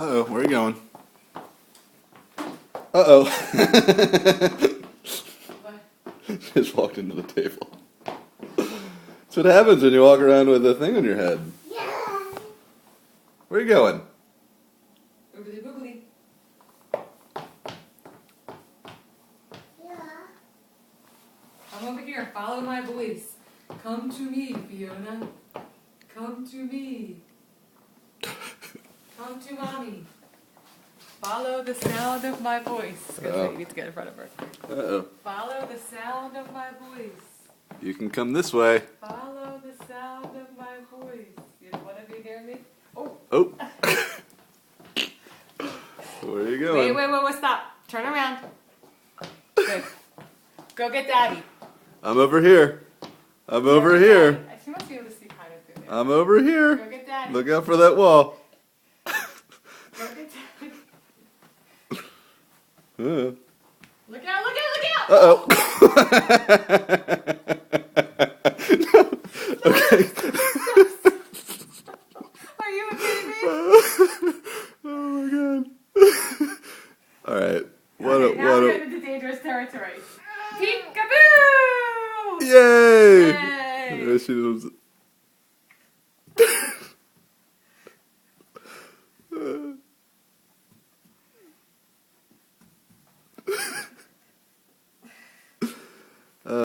Uh-oh, where are you going? Uh-oh. Just walked into the table. That's what happens when you walk around with a thing on your head. Yeah. Where are you going? Oogly boogly. Yeah. Come over here. Follow my voice. Come to me, Fiona. Come to me. Come to mommy. Follow the sound of my voice. Uh-oh. You need to get in front of her. Uh-oh. Follow the sound of my voice. You can come this way. Follow the sound of my voice. You want to be near me? Oh. Oh. Where are you going? Wait, stop. Turn around. Good. Go get Daddy. I'm over here. I'm over Go get here. Daddy. She must be able to see kind of through there. I'm over here. Go get Daddy. Look out for that wall. Go get Daddy. Uh-oh. Look out, look out, look out! Uh-oh. Okay. Are you kidding me? Oh my god. All right. Now we're getting into dangerous territory. Peekaboo! Yay! Yay! There she was.